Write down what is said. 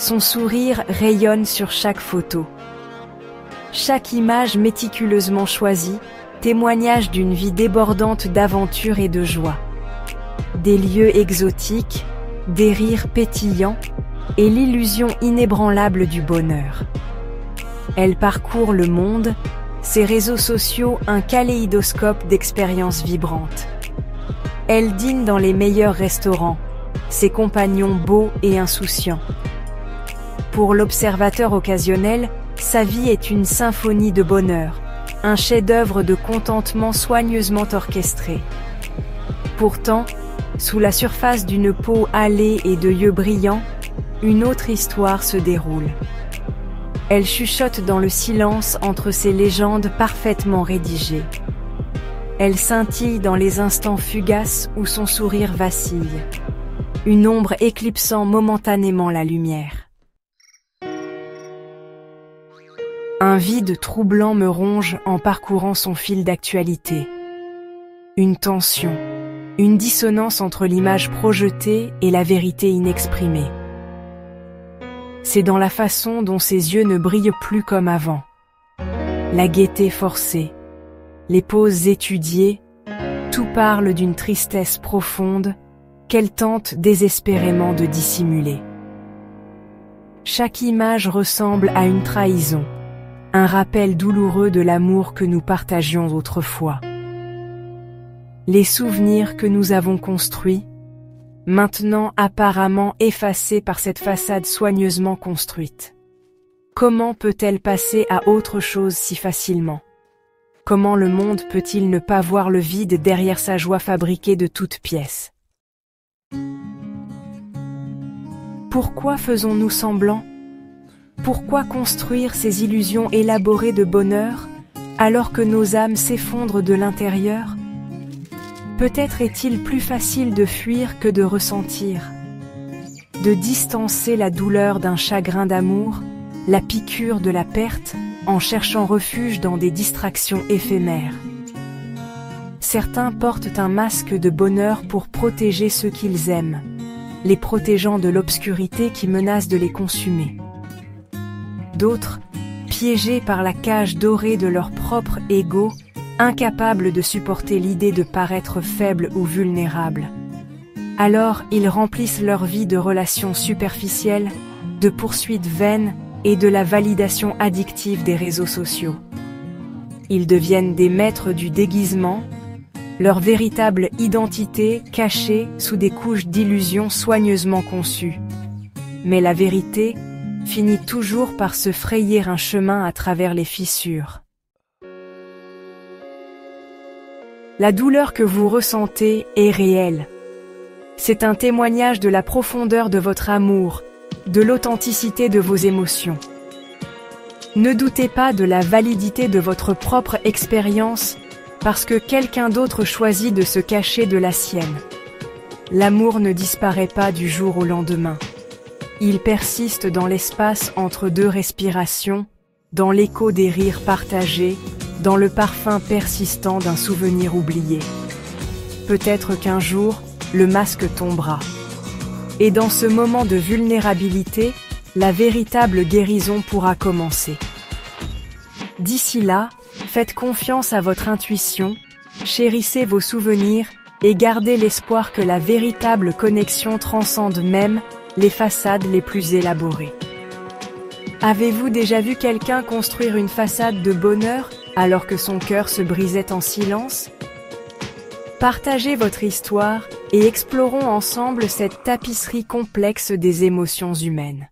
Son sourire rayonne sur chaque photo. Chaque image méticuleusement choisie, témoignage d'une vie débordante d'aventures et de joie. Des lieux exotiques, des rires pétillants et l'illusion inébranlable du bonheur. Elle parcourt le monde, ses réseaux sociaux un kaléidoscope d'expériences vibrantes. Elle dîne dans les meilleurs restaurants, ses compagnons beaux et insouciants. Pour l'observateur occasionnel, sa vie est une symphonie de bonheur, un chef-d'œuvre de contentement soigneusement orchestré. Pourtant, sous la surface d'une peau hâlée et de yeux brillants, une autre histoire se déroule. Elle chuchote dans le silence entre ces légendes parfaitement rédigées. Elle scintille dans les instants fugaces où son sourire vacille, une ombre éclipsant momentanément la lumière. Un vide troublant me ronge en parcourant son fil d'actualité. Une tension, une dissonance entre l'image projetée et la vérité inexprimée. C'est dans la façon dont ses yeux ne brillent plus comme avant. La gaieté forcée, les poses étudiées, tout parle d'une tristesse profonde qu'elle tente désespérément de dissimuler. Chaque image ressemble à une trahison, un rappel douloureux de l'amour que nous partagions autrefois. Les souvenirs que nous avons construits, maintenant apparemment effacés par cette façade soigneusement construite. Comment peut-elle passer à autre chose si facilement? Comment le monde peut-il ne pas voir le vide derrière sa joie fabriquée de toutes pièces? Pourquoi faisons-nous semblant? Pourquoi construire ces illusions élaborées de bonheur, alors que nos âmes s'effondrent de l'intérieur? Peut-être est-il plus facile de fuir que de ressentir, de distancer la douleur d'un chagrin d'amour, la piqûre de la perte, en cherchant refuge dans des distractions éphémères. Certains portent un masque de bonheur pour protéger ceux qu'ils aiment, les protégeant de l'obscurité qui menace de les consumer. D'autres, piégés par la cage dorée de leur propre ego, incapables de supporter l'idée de paraître faibles ou vulnérables. Alors, ils remplissent leur vie de relations superficielles, de poursuites vaines et de la validation addictive des réseaux sociaux. Ils deviennent des maîtres du déguisement, leur véritable identité cachée sous des couches d'illusions soigneusement conçues. Mais la vérité finit toujours par se frayer un chemin à travers les fissures. La douleur que vous ressentez est réelle. C'est un témoignage de la profondeur de votre amour, de l'authenticité de vos émotions. Ne doutez pas de la validité de votre propre expérience parce que quelqu'un d'autre choisit de se cacher de la sienne. L'amour ne disparaît pas du jour au lendemain. Il persiste dans l'espace entre deux respirations, dans l'écho des rires partagés, dans le parfum persistant d'un souvenir oublié. Peut-être qu'un jour, le masque tombera. Et dans ce moment de vulnérabilité, la véritable guérison pourra commencer. D'ici là, faites confiance à votre intuition, chérissez vos souvenirs et gardez l'espoir que la véritable connexion transcende même les façades les plus élaborées. Avez-vous déjà vu quelqu'un construire une façade de bonheur alors que son cœur se brisait en silence? Partagez votre histoire et explorons ensemble cette tapisserie complexe des émotions humaines.